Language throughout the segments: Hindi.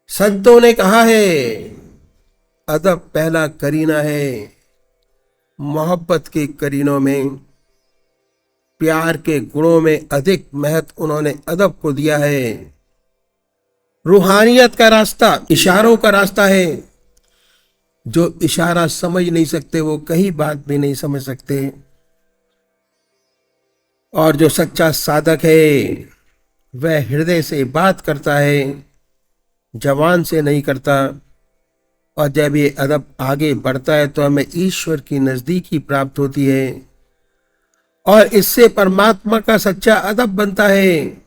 संतों ने कहा है अदब पहला करीना है। मोहब्बत के करीनों में, प्यार के गुणों में अधिक महत्व उन्होंने अदब को दिया है। रूहानियत का रास्ता इशारों का रास्ता है। जो इशारा समझ नहीं सकते वो कहीं बात भी नहीं समझ सकते। और जो सच्चा साधक है वह हृदय से बात करता है, जबान से नहीं करता। और जब ये अदब आगे बढ़ता है तो हमें ईश्वर की नजदीकी प्राप्त होती है और इससे परमात्मा का सच्चा अदब बनता है।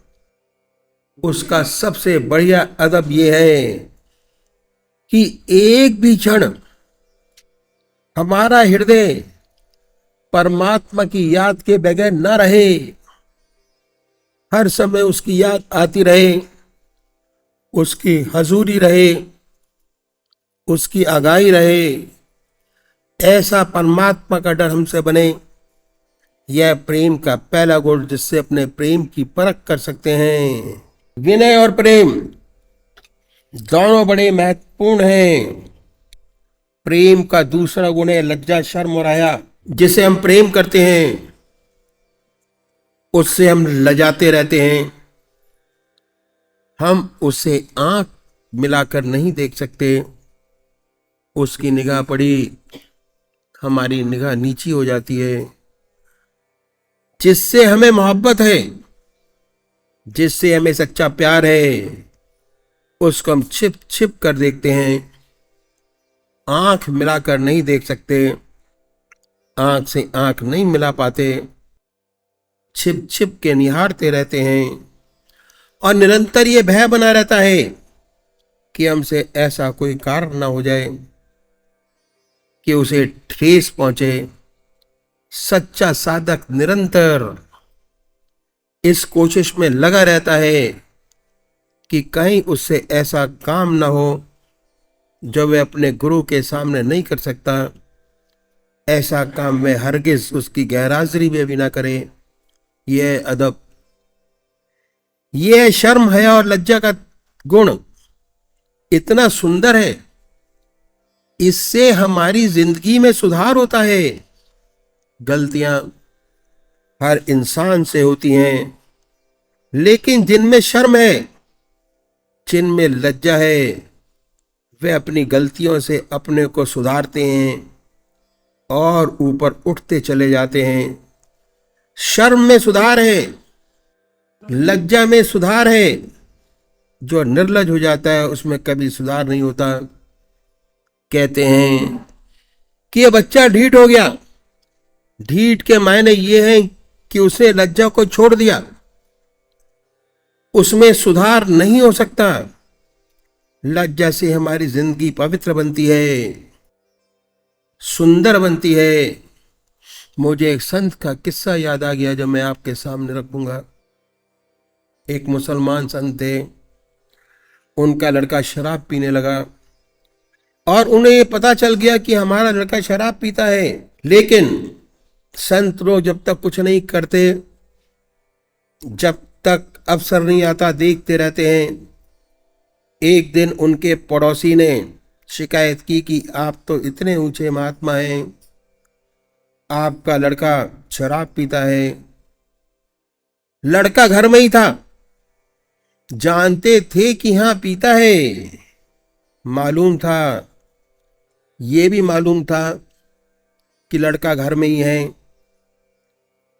उसका सबसे बढ़िया अदब यह है कि एक भी क्षण हमारा हृदय परमात्मा की याद के बगैर न रहे। हर समय उसकी याद आती रहे, उसकी हजूरी रहे, उसकी आगाही रहे। ऐसा परमात्मा का डर हमसे बने। यह प्रेम का पहला गुण जिससे अपने प्रेम की परख कर सकते हैं। विनय और प्रेम दोनों बड़े महत्वपूर्ण हैं। प्रेम का दूसरा गुण है लज्जा, शर्म और हया। जिसे हम प्रेम करते हैं उससे हम लजाते रहते हैं। हम उसे आंख मिलाकर नहीं देख सकते। उसकी निगाह पड़ी, हमारी निगाह नीची हो जाती है। जिससे हमें मोहब्बत है, जिससे हमें सच्चा प्यार है, उसको हम छिप छिप कर देखते हैं। आंख मिलाकर नहीं देख सकते, आंख से आंख नहीं मिला पाते। छिप छिप के निहारते रहते हैं और निरंतर ये भय बना रहता है कि हमसे ऐसा कोई कार्य ना हो जाए कि उसे ठेस पहुंचे। सच्चा साधक निरंतर इस कोशिश में लगा रहता है कि कहीं उससे ऐसा काम ना हो जो वह अपने गुरु के सामने नहीं कर सकता। ऐसा काम वह हरगिज उसकी गैरहाजिरी में भी ना करे। यह अदब, यह शर्म, हया और लज्जा का गुण इतना सुंदर है। इससे हमारी जिंदगी में सुधार होता है। गलतियां हर इंसान से होती हैं, लेकिन जिनमें शर्म है, जिनमें लज्जा है, वे अपनी गलतियों से अपने को सुधारते हैं और ऊपर उठते चले जाते हैं। शर्म में सुधार है, लज्जा में सुधार है। जो निर्लज हो जाता है उसमें कभी सुधार नहीं होता। कहते हैं कि ये बच्चा ढीठ हो गया। ढीठ के मायने ये है कि उसे लज्जा को छोड़ दिया, उसमें सुधार नहीं हो सकता। लज्जा से हमारी जिंदगी पवित्र बनती है, सुंदर बनती है। मुझे एक संत का किस्सा याद आ गया जो मैं आपके सामने रखूंगा। एक मुसलमान संत थे, उनका लड़का शराब पीने लगा और उन्हें ये पता चल गया कि हमारा लड़का शराब पीता है। लेकिन संत लोग जब तक कुछ नहीं करते, जब तक अवसर नहीं आता, देखते रहते हैं। एक दिन उनके पड़ोसी ने शिकायत की कि आप तो इतने ऊंचे महात्मा हैं, आपका लड़का शराब पीता है। लड़का घर में ही था, जानते थे कि हाँ पीता है। मालूम था, ये भी मालूम था कि लड़का घर में ही है।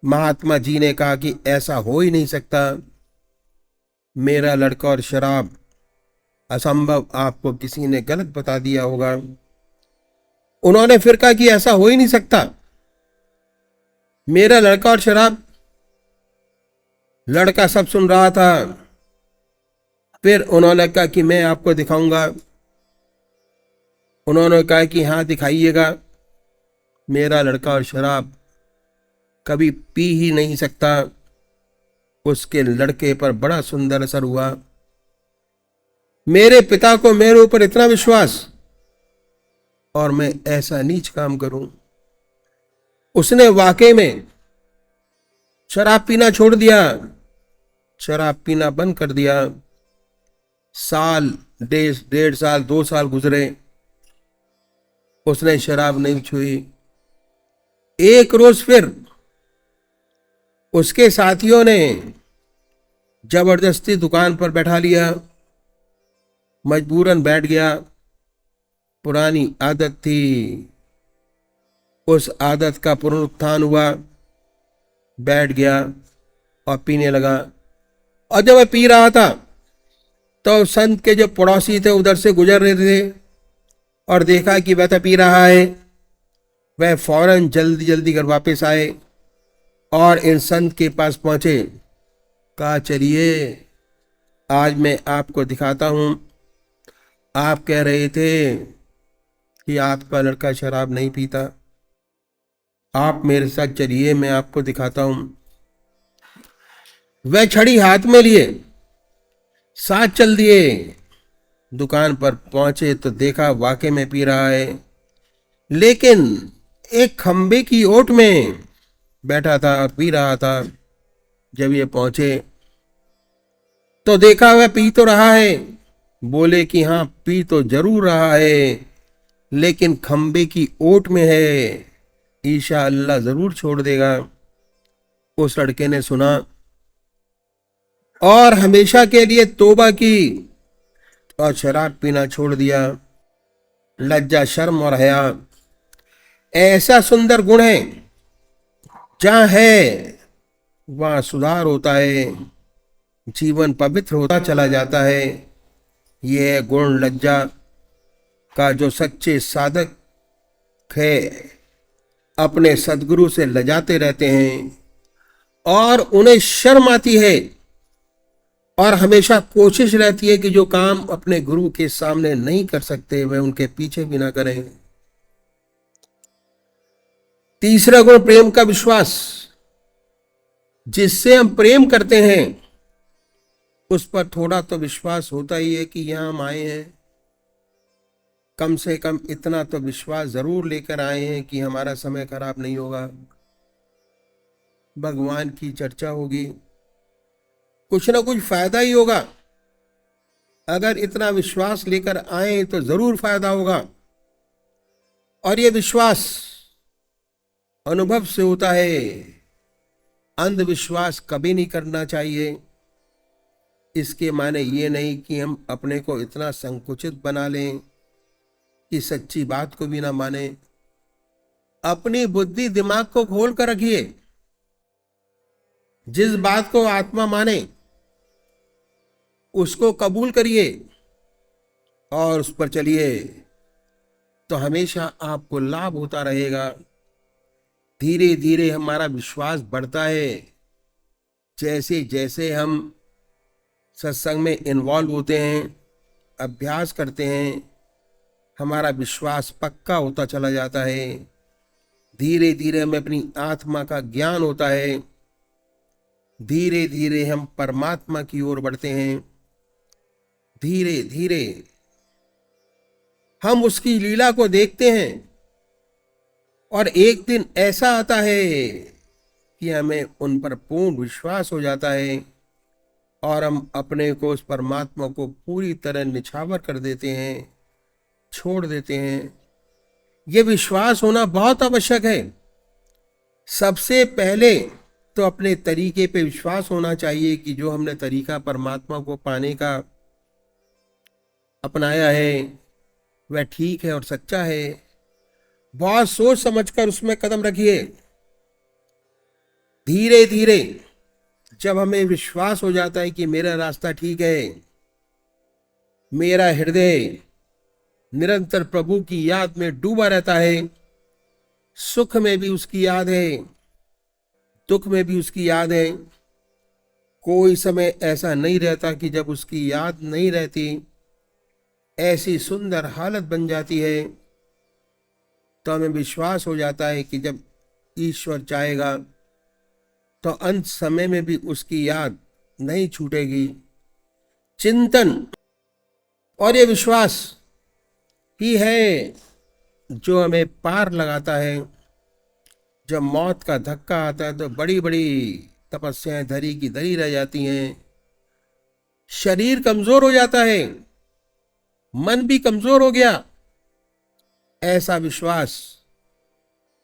महात्मा जी ने कहा कि ऐसा हो ही नहीं सकता, मेरा लड़का और शराब असंभव, आपको किसी ने गलत बता दिया होगा। उन्होंने फिर कहा कि ऐसा हो ही नहीं सकता, मेरा लड़का और शराब। लड़का सब सुन रहा था। फिर उन्होंने कहा कि मैं आपको दिखाऊंगा। उन्होंने कहा कि हाँ दिखाइएगा। मेरा लड़का और शराब कभी पी ही नहीं सकता। उसके लड़के पर बड़ा सुंदर असर हुआ। मेरे पिता को मेरे ऊपर इतना विश्वास और मैं ऐसा नीच काम करूं। उसने वाकई में शराब पीना छोड़ दिया, शराब पीना बंद कर दिया। साल, 1.5 साल, 2 साल गुजरे, उसने शराब नहीं छुई। एक रोज फिर उसके साथियों ने जबरदस्ती दुकान पर बैठा लिया, मजबूरन बैठ गया। पुरानी आदत थी, उस आदत का पुनरुत्थान हुआ, बैठ गया और पीने लगा। और जब वह पी रहा था तो संत के जो पड़ोसी थे उधर से गुजर रहे थे और देखा कि वह तो पी रहा है। वह फौरन जल्दी जल्दी कर वापस आए और इन संत के पास पहुंचे। कहा, चलिए आज मैं आपको दिखाता हूं, आप कह रहे थे कि आपका लड़का शराब नहीं पीता, आप मेरे साथ चलिए, मैं आपको दिखाता हूं। वह छड़ी हाथ में लिए साथ चल दिए। दुकान पर पहुंचे तो देखा वाकई में पी रहा है, लेकिन एक खंबे की ओट में बैठा था और पी रहा था। जब ये पहुंचे तो देखा वह पी तो रहा है। बोले कि हाँ, पी तो जरूर रहा है, लेकिन खंबे की ओट में है, इंशाअल्लाह जरूर छोड़ देगा। उस लड़के ने सुना और हमेशा के लिए तौबा की और शराब पीना छोड़ दिया। लज्जा, शर्म और हया ऐसा सुंदर गुण है, जहां है वहां सुधार होता है, जीवन पवित्र होता चला जाता है। यह गुण लज्जा का जो सच्चे साधक है, अपने सदगुरु से लजाते रहते हैं और उन्हें शर्म आती है और हमेशा कोशिश रहती है कि जो काम अपने गुरु के सामने नहीं कर सकते वह उनके पीछे भी ना करें। तीसरा गुण प्रेम का विश्वास। जिससे हम प्रेम करते हैं उस पर थोड़ा तो विश्वास होता ही है कि यहां हम आए हैं, कम से कम इतना तो विश्वास जरूर लेकर आए हैं कि हमारा समय खराब नहीं होगा, भगवान की चर्चा होगी, कुछ ना कुछ फायदा ही होगा। अगर इतना विश्वास लेकर आए तो जरूर फायदा होगा। और यह विश्वास अनुभव से होता है, अंधविश्वास कभी नहीं करना चाहिए। इसके माने ये नहीं कि हम अपने को इतना संकुचित बना लें कि सच्ची बात को भी ना माने। अपनी बुद्धि दिमाग को खोल कर रखिए, जिस बात को आत्मा माने उसको कबूल करिए और उस पर चलिए, तो हमेशा आपको लाभ होता रहेगा। धीरे धीरे हमारा विश्वास बढ़ता है। जैसे जैसे हम सत्संग में इन्वॉल्व होते हैं, अभ्यास करते हैं, हमारा विश्वास पक्का होता चला जाता है। धीरे धीरे हमें अपनी आत्मा का ज्ञान होता है। धीरे धीरे हम परमात्मा की ओर बढ़ते हैं। धीरे धीरे हम उसकी लीला को देखते हैं और एक दिन ऐसा आता है कि हमें उन पर पूर्ण विश्वास हो जाता है और हम अपने को उस परमात्मा को पूरी तरह निछावर कर देते हैं, छोड़ देते हैं। यह विश्वास होना बहुत आवश्यक है। सबसे पहले तो अपने तरीके पे विश्वास होना चाहिए कि जो हमने तरीका परमात्मा को पाने का अपनाया है वह ठीक है और सच्चा है। बहुत सोच समझकर उसमें कदम रखिए। धीरे धीरे जब हमें विश्वास हो जाता है कि मेरा रास्ता ठीक है, मेरा हृदय निरंतर प्रभु की याद में डूबा रहता है, सुख में भी उसकी याद है, दुख में भी उसकी याद है, कोई समय ऐसा नहीं रहता कि जब उसकी याद नहीं रहती, ऐसी सुंदर हालत बन जाती है, तो हमें विश्वास हो जाता है कि जब ईश्वर चाहेगा तो अंत समय में भी उसकी याद नहीं छूटेगी। चिंतन और ये विश्वास ही है जो हमें पार लगाता है। जब मौत का धक्का आता है तो बड़ी बड़ी तपस्याएं धरी की धरी रह जाती हैं, शरीर कमजोर हो जाता है, मन भी कमजोर हो गया। ऐसा विश्वास,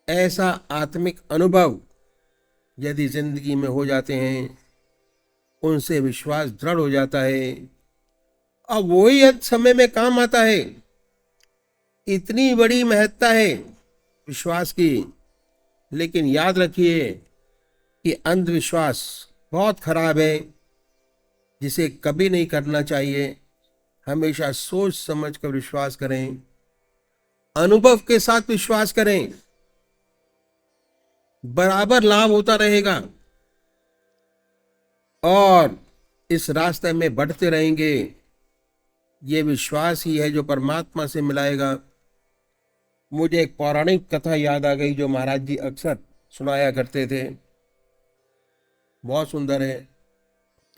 ऐसा आत्मिक अनुभव यदि जिंदगी में हो जाते हैं, उनसे विश्वास दृढ़ हो जाता है और वही अंत समय में काम आता है। इतनी बड़ी महत्ता है विश्वास की। लेकिन याद रखिए कि अंधविश्वास बहुत खराब है, जिसे कभी नहीं करना चाहिए। हमेशा सोच समझ कर विश्वास करें, अनुभव के साथ विश्वास करें, बराबर लाभ होता रहेगा और इस रास्ते में बढ़ते रहेंगे। ये विश्वास ही है जो परमात्मा से मिलाएगा। मुझे एक पौराणिक कथा याद आ गई जो महाराज जी अक्सर सुनाया करते थे, बहुत सुंदर है।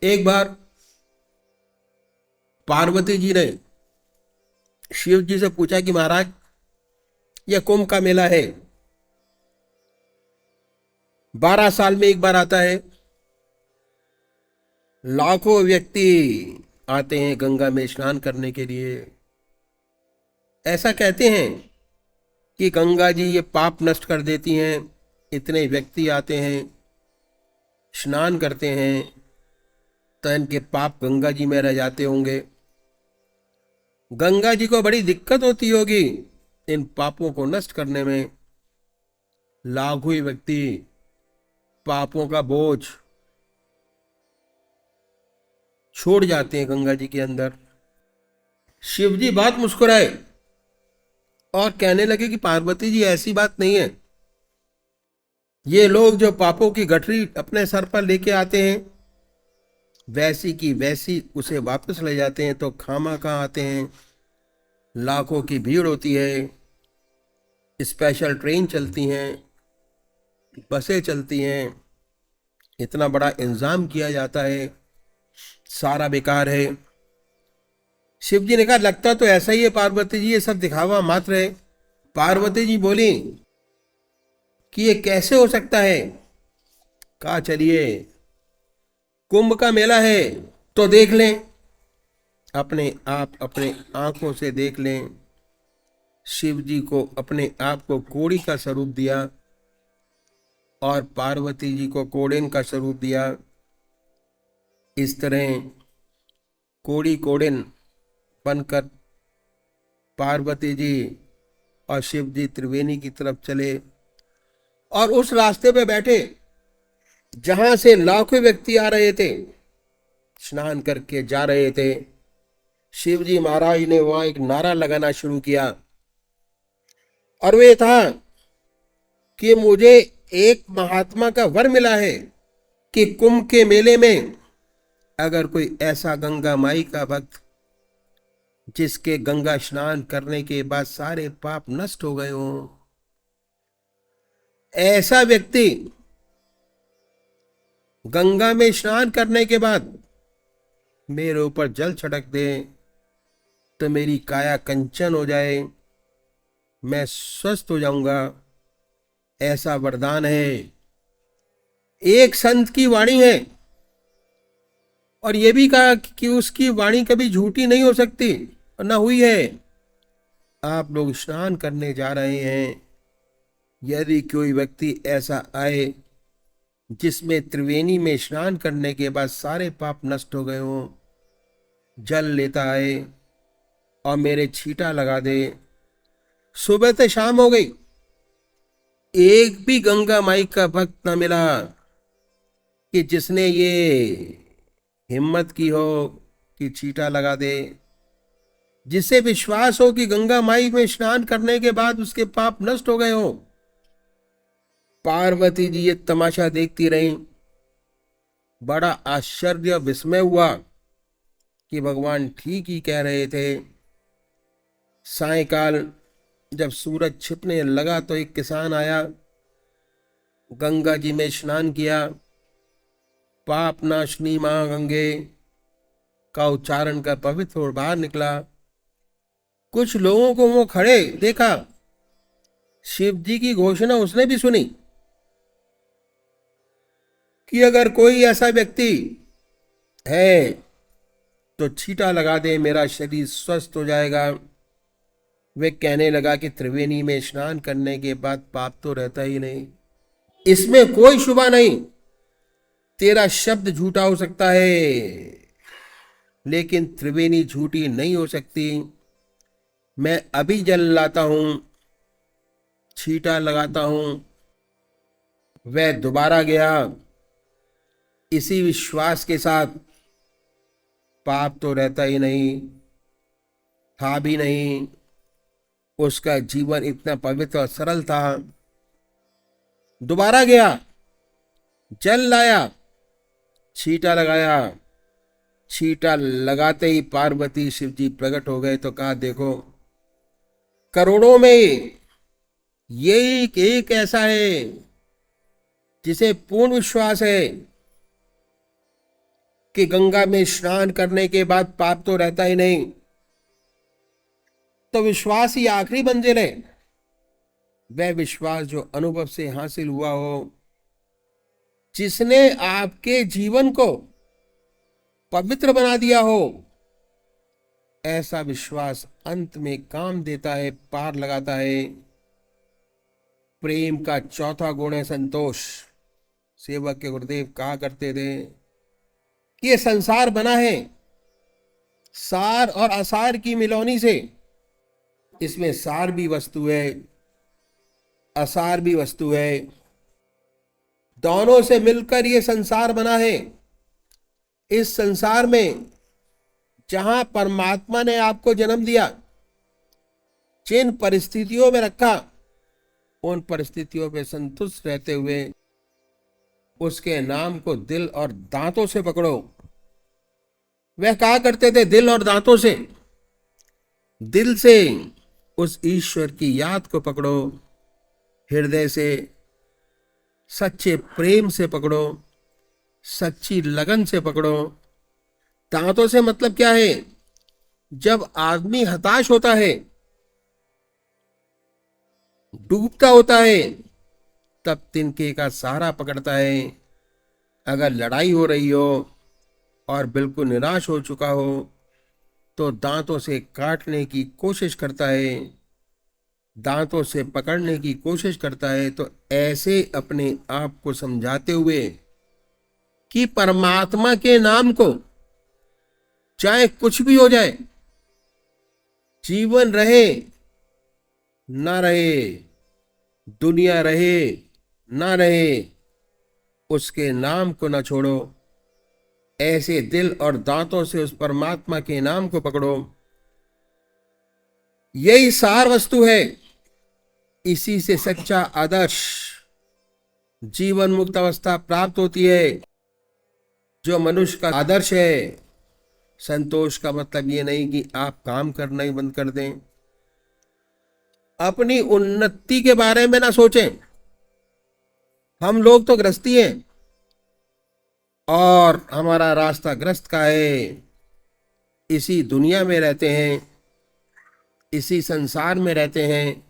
एक बार पार्वती जी ने शिव जी से पूछा कि महाराज, यह कुंभ का मेला है, 12 साल में एक बार आता है, लाखों व्यक्ति आते हैं गंगा में स्नान करने के लिए। ऐसा कहते हैं कि गंगा जी ये पाप नष्ट कर देती हैं। इतने व्यक्ति आते हैं, स्नान करते हैं, तो इनके पाप गंगा जी में रह जाते होंगे। गंगा जी को बड़ी दिक्कत होती होगी इन पापों को नष्ट करने में। लाखों ही व्यक्ति पापों का बोझ छोड़ जाते हैं गंगा जी के अंदर। शिव जी बात मुस्कुराए और कहने लगे कि पार्वती जी, ऐसी बात नहीं है। ये लोग जो पापों की गठरी अपने सर पर लेके आते हैं, वैसी की वैसी उसे वापस ले जाते हैं, तो खामा कहाँ आते हैं। लाखों की भीड़ होती है, स्पेशल ट्रेन चलती हैं, बसें चलती हैं, इतना बड़ा इंतजाम किया जाता है, सारा बेकार है। शिव जी ने कहा, लगता तो ऐसा ही है पार्वती जी, ये सब दिखावा मात्र है। पार्वती जी बोली कि ये कैसे हो सकता है। कहा, चलिए कुंभ का मेला है तो देख लें, अपने आप अपने आंखों से देख लें। शिव जी को अपने आप को कोड़ी का स्वरूप दिया और पार्वती जी को कोडेन का स्वरूप दिया। इस तरह कोड़ी कोडेन बनकर पार्वती जी और शिव जी त्रिवेणी की तरफ चले और उस रास्ते पे बैठे जहां से लाखों व्यक्ति आ रहे थे, स्नान करके जा रहे थे। शिव जी महाराज ने वहां एक नारा लगाना शुरू किया और वे था कि मुझे एक महात्मा का वर मिला है कि कुंभ के मेले में अगर कोई ऐसा गंगा माई का भक्त जिसके गंगा स्नान करने के बाद सारे पाप नष्ट हो गए हों, ऐसा व्यक्ति गंगा में स्नान करने के बाद मेरे ऊपर जल छिड़क दे तो मेरी काया कंचन हो जाए, मैं स्वस्थ हो जाऊंगा, ऐसा वरदान है। एक संत की वाणी है और यह भी कहा कि उसकी वाणी कभी झूठी नहीं हो सकती और ना हुई है। आप लोग स्नान करने जा रहे हैं, यदि कोई व्यक्ति ऐसा आए जिसमें त्रिवेणी में स्नान करने के बाद सारे पाप नष्ट हो गए हों, जल लेता है और मेरे छींटा लगा दे, सुबह से शाम हो गई, एक भी गंगा माई का भक्त न मिला कि जिसने ये हिम्मत की हो कि छींटा लगा दे, जिसे विश्वास हो कि गंगा माई में स्नान करने के बाद उसके पाप नष्ट हो गए हो। पार्वती जी ये तमाशा देखती रहीं। बड़ा आश्चर्य विस्मय हुआ कि भगवान ठीक ही कह रहे थे। सायंकाल जब सूरज छिपने लगा तो एक किसान आया, गंगा जी में स्नान किया, पाप नाशनी मां गंगे का उच्चारण कर पवित्र और बाहर निकला। कुछ लोगों को वो खड़े देखा, शिव जी की घोषणा उसने भी सुनी कि अगर कोई ऐसा व्यक्ति है तो छींटा लगा दे, मेरा शरीर स्वस्थ हो जाएगा। वे कहने लगा कि त्रिवेणी में स्नान करने के बाद पाप तो रहता ही नहीं, इसमें कोई शुबा नहीं। तेरा शब्द झूठा हो सकता है, लेकिन त्रिवेणी झूठी नहीं हो सकती। मैं अभी जल लाता हूं, छींटा लगाता हूं। वह दोबारा गया इसी विश्वास के साथ, पाप तो रहता ही नहीं, था भी नहीं। उसका जीवन इतना पवित्र और सरल था। दोबारा गया, जल लाया, छींटा लगाया। छींटा लगाते ही पार्वती शिव जी प्रकट हो गए। तो कहा, देखो करोड़ों में ये एक ऐसा है जिसे पूर्ण विश्वास है कि गंगा में स्नान करने के बाद पाप तो रहता ही नहीं। तो विश्वास ही आखिरी मंजिल है। वह विश्वास जो अनुभव से हासिल हुआ हो, जिसने आपके जीवन को पवित्र बना दिया हो, ऐसा विश्वास अंत में काम देता है, पार लगाता है। प्रेम का चौथा गुण है संतोष। सेवक के गुरुदेव कहा करते थे कि ये संसार बना है सार और असार की मिलौनी से। इसमें सार भी वस्तु है, असार भी वस्तु है, दोनों से मिलकर ये संसार बना है। इस संसार में जहां परमात्मा ने आपको जन्म दिया, जिन परिस्थितियों में रखा, उन परिस्थितियों पे संतुष्ट रहते हुए उसके नाम को दिल और दांतों से पकड़ो। वह कहा करते थे, दिल और दांतों से, दिल से उस ईश्वर की याद को पकड़ो, हृदय से सच्चे प्रेम से पकड़ो, सच्ची लगन से पकड़ो। दांतों से मतलब क्या है? जब आदमी हताश होता है, डूबता होता है, तब तिनके का सहारा पकड़ता है। अगर लड़ाई हो रही हो और बिल्कुल निराश हो चुका हो, तो दांतों से काटने की कोशिश करता है, दांतों से पकड़ने की कोशिश करता है। तो ऐसे अपने आप को समझाते हुए कि परमात्मा के नाम को, चाहे कुछ भी हो जाए, जीवन रहे ना रहे, दुनिया रहे ना रहे, उसके नाम को ना छोड़ो। ऐसे दिल और दांतों से उस परमात्मा के नाम को पकड़ो। यही सार वस्तु है। इसी से सच्चा आदर्श, जीवन मुक्त अवस्था प्राप्त होती है। जो मनुष्य का आदर्श है, संतोष का मतलब ये नहीं कि आप काम करना ही बंद कर दें, अपनी उन्नति के बारे में ना सोचें। हम लोग तो गृहस्थी हैं और हमारा रास्ता ग्रस्त का है। इसी दुनिया में रहते हैं, इसी संसार में रहते हैं,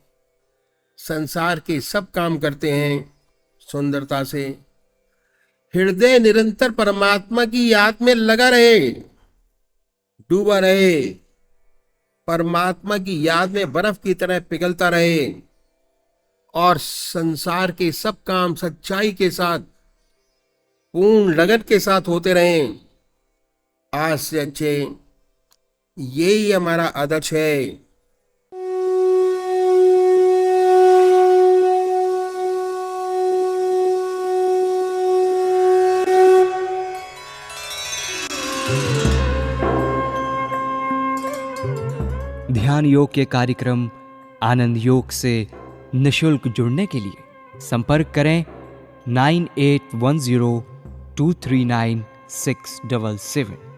संसार के सब काम करते हैं सुंदरता से। हृदय निरंतर परमात्मा की याद में लगा रहे, डूबा रहे, परमात्मा की याद में बर्फ की तरह पिघलता रहे, और संसार के सब काम सच्चाई के साथ, पूर्ण लगन के साथ होते रहें। आज से अच्छे यही हमारा आदर्श है। ध्यान योग के कार्यक्रम आनंद योग से निशुल्क जुड़ने के लिए संपर्क करें 9810239677।